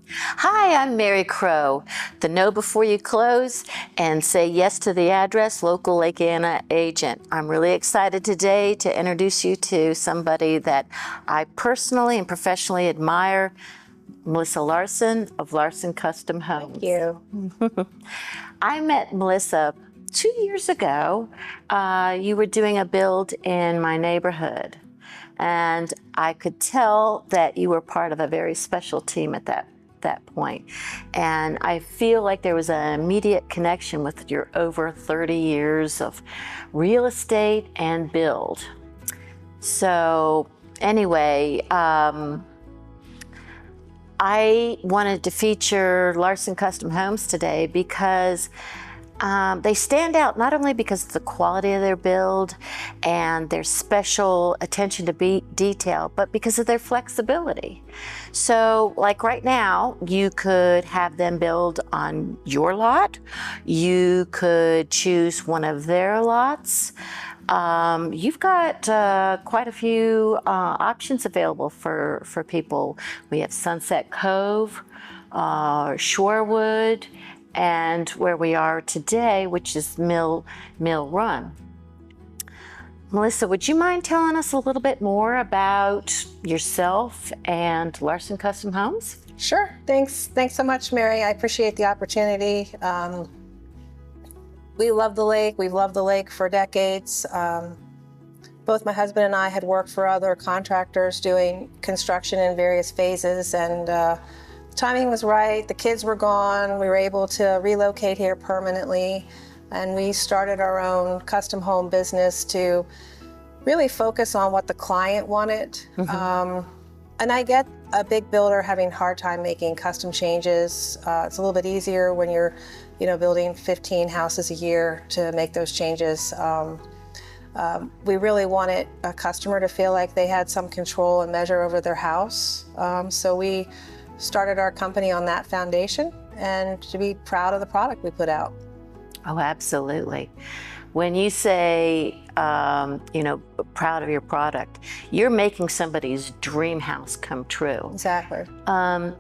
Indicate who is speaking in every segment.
Speaker 1: Hi, I'm Mary Crowe, the know before you close and say yes to the address local Lake Anna agent. I'm really excited today to introduce you to somebody that I personally and professionally admire, Melissa Larson of Larson Custom Homes.
Speaker 2: Thank you.
Speaker 1: I met Melissa 2 years ago. You were doing a build in my neighborhood, and I could tell that you were part of a very special team at that point. And I feel like there was an immediate connection with your over 30 years of real estate and build. So anyway, I wanted to feature Larson Custom Homes today because they stand out not only because of the quality of their build and their special attention to detail, but because of their flexibility. So like right now, you could have them build on your lot. You could choose one of their lots. You've got quite a few options available for people. We have Sunset Cove, Shorewood, and where we are today, which is Mill Run. Melissa, would you mind telling us a little bit more about yourself and Larson Custom Homes?
Speaker 2: Sure. Thanks so much, Mary. I appreciate the opportunity. We love the lake. We've loved the lake for decades. Both my husband and I had worked for other contractors doing construction in various phases, and timing was right. The kids were gone. We were able to relocate here permanently, and we started our own custom home business to really focus on what the client wanted. And I get a big builder having a hard time making custom changes. It's a little bit easier when you're, building 15 houses a year to make those changes. We really wanted a customer to feel like they had some control and measure over their house. So we started our company on that foundation and to be proud of the product we put out.
Speaker 1: Oh, absolutely. When you say, proud of your product, you're making somebody's dream house come true.
Speaker 2: Exactly.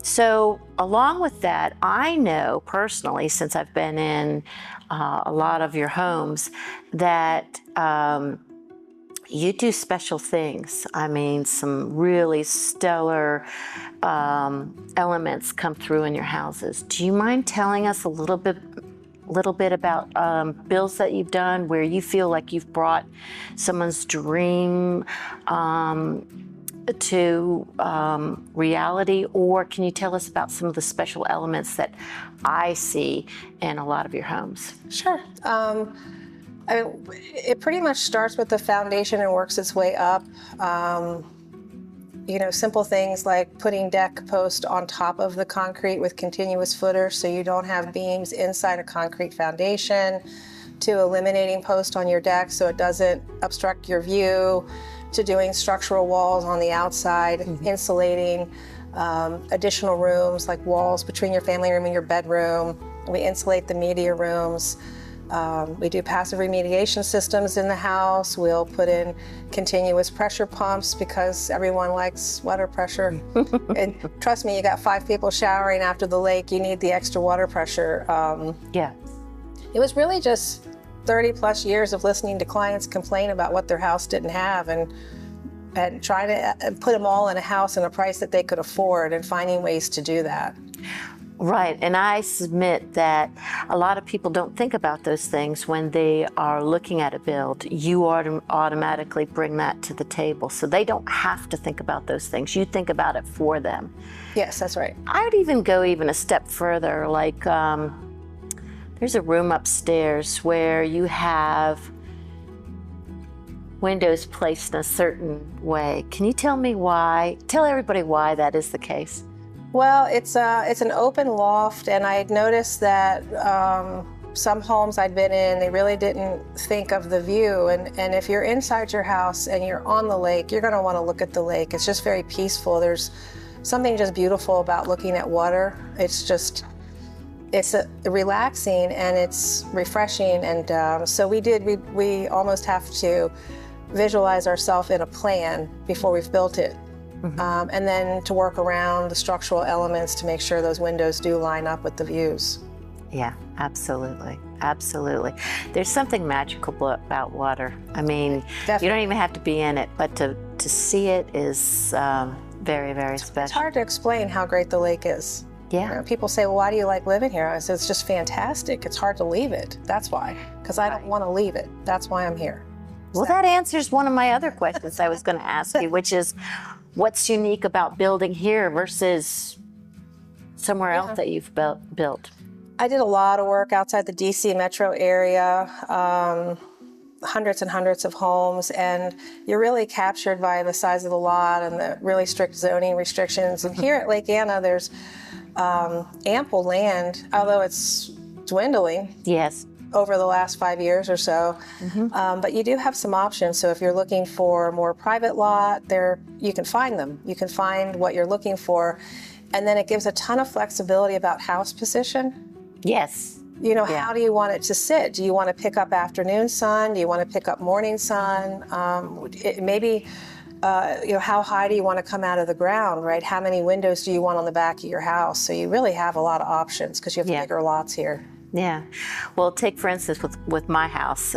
Speaker 1: So along with that, I know personally, since I've been in a lot of your homes, that you do special things. I mean, some really stellar elements come through in your houses. Do you mind telling us a little bit about builds that you've done where you feel like you've brought someone's dream to reality? Or can you tell us about some of the special elements that I see in a lot of your homes?
Speaker 2: Sure. It pretty much starts with the foundation and works its way up. Simple things like putting deck post on top of the concrete with continuous footers so you don't have beams inside a concrete foundation, to eliminating post on your deck so it doesn't obstruct your view, to doing structural walls on the outside, insulating additional rooms like walls between your family room and your bedroom. We insulate the media rooms. We do passive remediation systems in the house. We'll put in continuous pressure pumps because everyone likes water pressure. And trust me, you got 5 people showering after the lake, you need the extra water pressure.
Speaker 1: Yeah.
Speaker 2: It was really just 30 plus years of listening to clients complain about what their house didn't have and trying to put them all in a house and a price that they could afford and finding ways to do that.
Speaker 1: Right, and I submit that a lot of people don't think about those things when they are looking at a build. You automatically bring that to the table, so they don't have to think about those things. You think about it for them.
Speaker 2: Yes, that's right.
Speaker 1: I would even go a step further, like there's a room upstairs where you have windows placed in a certain way. Can you tell everybody why that is the case?
Speaker 2: Well, it's an open loft, and I had noticed that some homes I'd been in, they really didn't think of the view. And if you're inside your house and you're on the lake, you're going to want to look at the lake. It's just very peaceful. There's something just beautiful about looking at water. It's relaxing and it's refreshing. And so we almost have to visualize ourselves in a plan before we've built it. and then to work around the structural elements to make sure those windows do line up with the views.
Speaker 1: Yeah, absolutely. Absolutely. There's something magical about water. I mean,
Speaker 2: Definitely.
Speaker 1: You don't even have to be in it, but to see it is very, very special.
Speaker 2: It's hard to explain how great the lake is.
Speaker 1: Yeah.
Speaker 2: You know, people say, well, why do you like living here? I said, it's just fantastic. It's hard to leave it. That's why. Because I don't want to leave it. That's why I'm here.
Speaker 1: Well, that answers one of my other questions I was going to ask you, which is what's unique about building here versus somewhere else that you've built?
Speaker 2: I did a lot of work outside the DC metro area, hundreds and hundreds of homes, and you're really captured by the size of the lot and the really strict zoning restrictions. And here at Lake Anna, there's ample land, although it's dwindling.
Speaker 1: Yes.
Speaker 2: Over the last 5 years or so. But you do have some options. So if you're looking for a more private lot, you can find them. You can find what you're looking for. And then it gives a ton of flexibility about house position.
Speaker 1: Yes.
Speaker 2: You know, how do you want it to sit? Do you want to pick up afternoon sun? Do you want to pick up morning sun? Maybe, you know, how high do you want to come out of the ground, right? How many windows do you want on the back of your house? So you really have a lot of options because you have bigger lots here.
Speaker 1: Yeah. Well, take for instance with my house.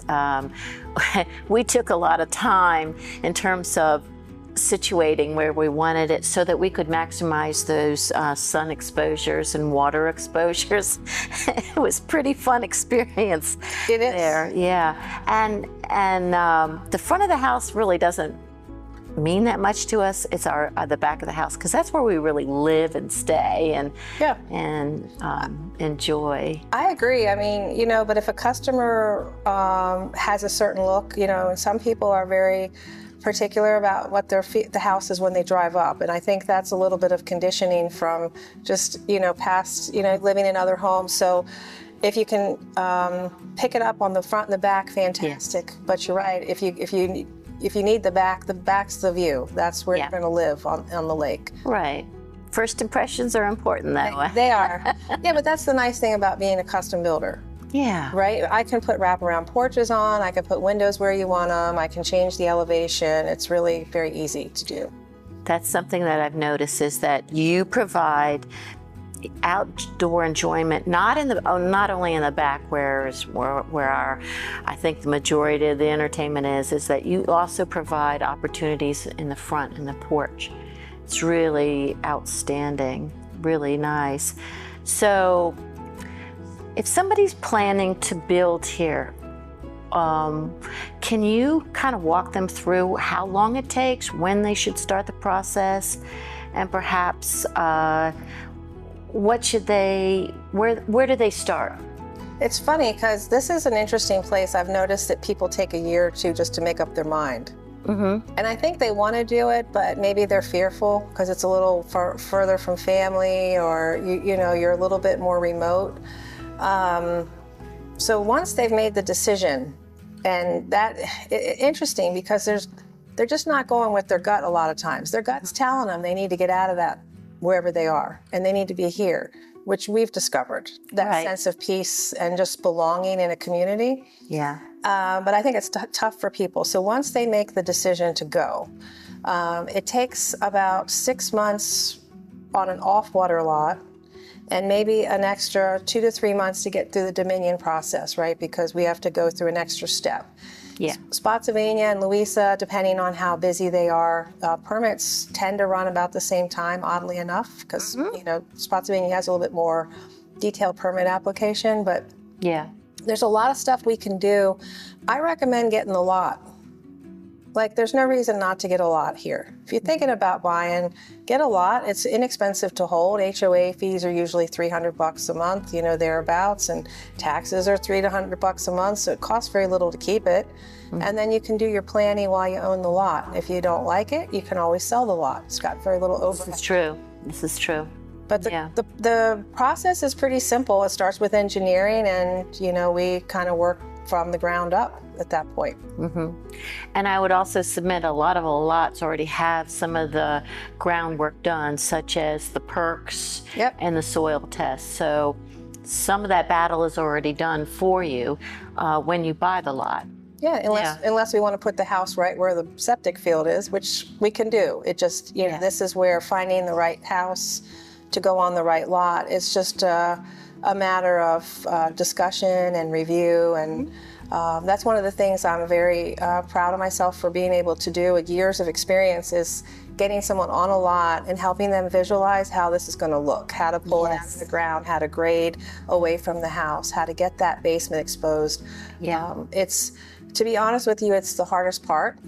Speaker 1: We took a lot of time in terms of situating where we wanted it so that we could maximize those sun exposures and water exposures. It was a pretty fun experience.
Speaker 2: It is.
Speaker 1: There. Yeah. And the front of the house really doesn't mean that much to us. It's the back of the house, because that's where we really live and stay and enjoy. I
Speaker 2: agree. I mean, you know, but if a customer has a certain look, you know, and some people are very particular about what the house is when they drive up, and I think that's a little bit of conditioning from just, you know, past, you know, living in other homes. So if you can pick it up on the front and the back, fantastic. Yes. But you're right. If you need the back's the view. That's where you're going to live on the lake.
Speaker 1: Right. First impressions are important that way.
Speaker 2: They are. Yeah, but that's the nice thing about being a custom builder.
Speaker 1: Yeah.
Speaker 2: Right? I can put wraparound porches on. I can put windows where you want them. I can change the elevation. It's really very easy to do.
Speaker 1: That's something that I've noticed, is that you provide outdoor enjoyment, not only in the back where our, I think the majority of the entertainment is that you also provide opportunities in the front, in the porch. It's really outstanding, really nice. So if somebody's planning to build here, can you kind of walk them through how long it takes, when they should start the process, and perhaps where do they start?
Speaker 2: It's funny because this is an interesting place. I've noticed that people take a year or two just to make up their mind. And I think they want to do it, but maybe they're fearful because it's a little further from family, or you know, you're a little bit more remote. So once they've made the decision, and interesting because they're just not going with their gut a lot of times. Their gut's telling them they need to get out of that wherever they are, and they need to be here, which we've discovered, that sense of peace and just belonging in a community.
Speaker 1: Yeah.
Speaker 2: But I think it's tough for people. So once they make the decision to go, it takes about 6 months on an off-water lot, and maybe an extra 2 to 3 months to get through the Dominion process, right? Because we have to go through an extra step.
Speaker 1: Yeah.
Speaker 2: Spotsylvania and Louisa, depending on how busy they are, permits tend to run about the same time, oddly enough, because you know, Spotsylvania has a little bit more detailed permit application, but there's a lot of stuff we can do. I recommend getting the lot. Like, there's no reason not to get a lot here. If you're thinking about buying, get a lot. It's inexpensive to hold. HOA fees are usually $300 a month, you know, thereabouts, and taxes are $300 to $100 a month, so it costs very little to keep it. And then you can do your planning while you own the lot. If you don't like it, you can always sell the lot. It's got very little overhead.
Speaker 1: This is true. This is true.
Speaker 2: But the process is pretty simple. It starts with engineering, and, you know, we kind of work from the ground up at that point.
Speaker 1: And I would also submit a lot of the lots already have some of the groundwork done, such as the perks and the soil tests. So some of that battle is already done for you when you buy the lot.
Speaker 2: Yeah, unless we want to put the house right where the septic field is, which we can do. It just, you know, this is where finding the right house to go on the right lot. It's just a matter of discussion and review, and that's one of the things I'm very proud of myself for being able to do with years of experience, is getting someone on a lot and helping them visualize how this is going to look, how to pull it out of the ground, how to grade away from the house, how to get that basement exposed. It's, to be honest with you, it's the hardest part.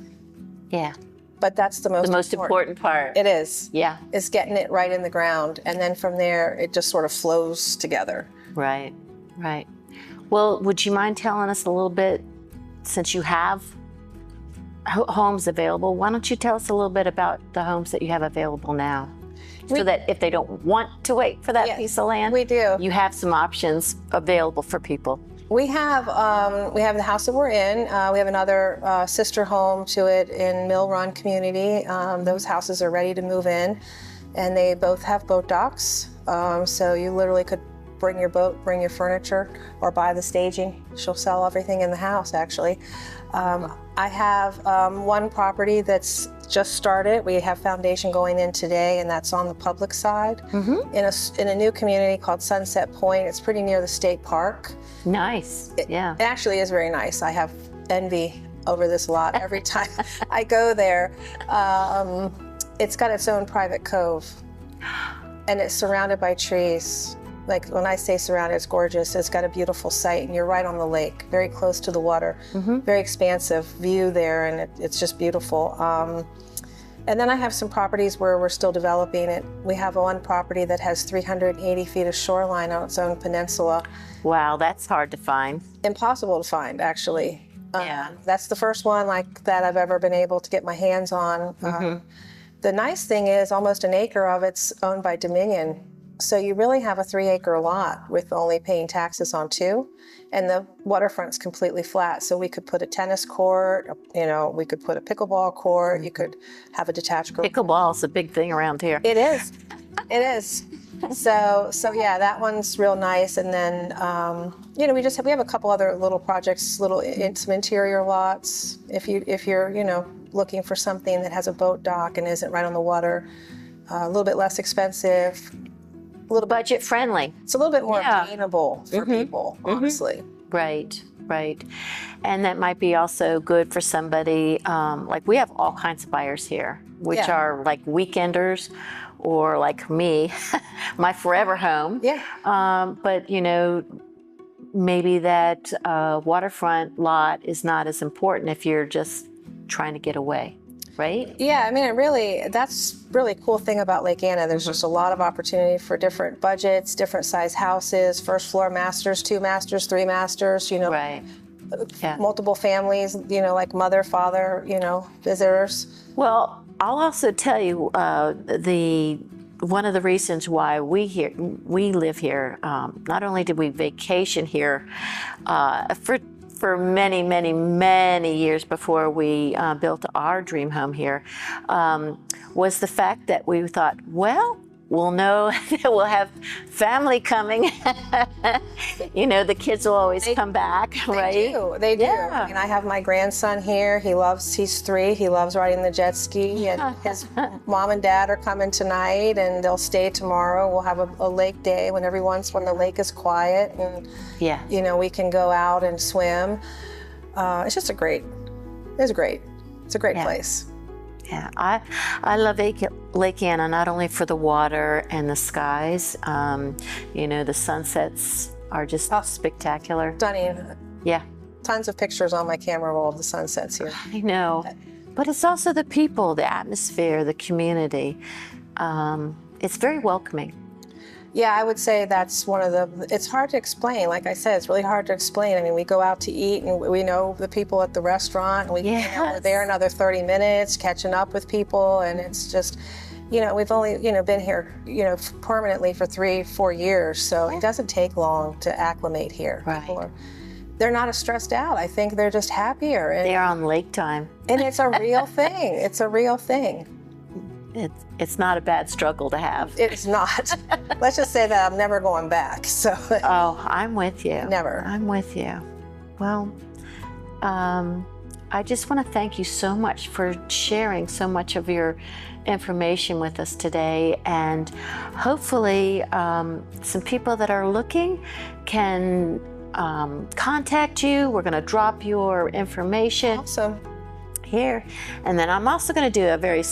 Speaker 1: Yeah.
Speaker 2: But that's the most
Speaker 1: important part.
Speaker 2: It is.
Speaker 1: Yeah.
Speaker 2: It's getting it right in the ground. And then from there, it just sort of flows together.
Speaker 1: Right, right. Well, would you mind telling us a little bit, since you have homes available, why don't you tell us a little bit about the homes that you have available now? So that if they don't want to wait for that piece of land,
Speaker 2: we do.
Speaker 1: You have some options available for people.
Speaker 2: We have the house that we're in. We have another sister home to it in Mill Run community. Those houses are ready to move in, and they both have boat docks. So you literally could bring your boat, bring your furniture, or buy the staging. She'll sell everything in the house, actually. I have one property that's just started. We have foundation going in today, and that's on the public side in a new community called Sunset Point. It's pretty near the state park.
Speaker 1: Nice.
Speaker 2: It actually is very nice. I have envy over this lot every time I go there. It's got its own private cove, and it's surrounded by trees. Like, when I say surrounded, it's gorgeous. It's got a beautiful site, and you're right on the lake, very close to the water. Very expansive view there, and it's just beautiful. And then I have some properties where we're still developing it. We have one property that has 380 feet of shoreline on its own peninsula.
Speaker 1: Wow, that's hard to find.
Speaker 2: Impossible to find, actually. That's the first one like that I've ever been able to get my hands on. The nice thing is almost an acre of it's owned by Dominion. So you really have a 3-acre lot with only paying taxes on 2, and the waterfront's completely flat. So we could put a tennis court, you know, we could put a pickleball court, you could have a detached garage.
Speaker 1: Pickleball's a big thing around here.
Speaker 2: It is. It is. So yeah, that one's real nice. And then, you know, we have a couple other little projects, some interior lots. If you're, you know, looking for something that has a boat dock and isn't right on the water, a little bit less expensive. A little
Speaker 1: budget friendly.
Speaker 2: It's a little bit more attainable for people, honestly.
Speaker 1: Right, right. And that might be also good for somebody, like we have all kinds of buyers here, which are like weekenders, or like me, my forever home. But, you know, maybe that waterfront lot is not as important if you're just trying to get away. Right?
Speaker 2: Yeah, I mean, that's really cool thing about Lake Anna. There's just a lot of opportunity for different budgets, different size houses, first floor masters, 2 masters, 3 masters, you know, multiple families, you know, like mother, father, you know, visitors.
Speaker 1: Well, I'll also tell you one of the reasons why we live here, not only did we vacation here for many, many, many years before we built our dream home here, was the fact that we thought, well, we'll know that we'll have family coming. You know, the kids will always come back, right?
Speaker 2: They do. I mean, I have my grandson here. He's 3. He loves riding the jet ski, and his mom and dad are coming tonight, and they'll stay tomorrow. We'll have a lake day when the lake is quiet, and you know, we can go out and swim. It's a great place.
Speaker 1: Yeah, I love Lake Anna, not only for the water and the skies. You know, the sunsets are just spectacular.
Speaker 2: Stunning.
Speaker 1: Yeah.
Speaker 2: Tons of pictures on my camera roll of the sunsets here.
Speaker 1: I know. But it's also the people, the atmosphere, the community. It's very welcoming.
Speaker 2: Yeah, I would say that's it's hard to explain. Like I said, it's really hard to explain. I mean, we go out to eat, and we know the people at the restaurant, and we're there another 30 minutes catching up with people, and it's just, you know, we've only, you know, been here, you know, permanently for 3-4 years, so it doesn't take long to acclimate here.
Speaker 1: Right.
Speaker 2: They're not as stressed out. I think they're just happier. And
Speaker 1: they're on lake time.
Speaker 2: And it's a real thing. It's a real thing.
Speaker 1: It's not a bad struggle to have.
Speaker 2: It's not. Let's just say that I'm never going back. So.
Speaker 1: Oh, I'm with you.
Speaker 2: Never.
Speaker 1: I'm with you. Well, I just want to thank you so much for sharing so much of your information with us today, and hopefully some people that are looking can contact you. We're going to drop your information.
Speaker 2: Awesome.
Speaker 1: Here, and then I'm also going to do a very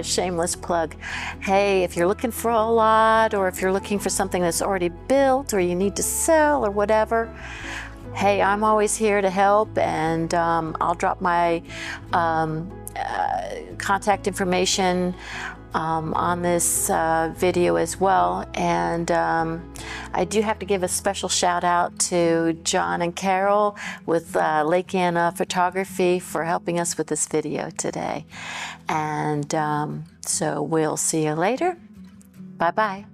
Speaker 1: shameless plug. Hey, if you're looking for a lot, or if you're looking for something that's already built, or you need to sell or whatever, hey, I'm always here to help, and I'll drop my contact information on this video as well. And I do have to give a special shout out to John and Carol with Lake Anna Photography for helping us with this video today. And so we'll see you later. Bye-bye.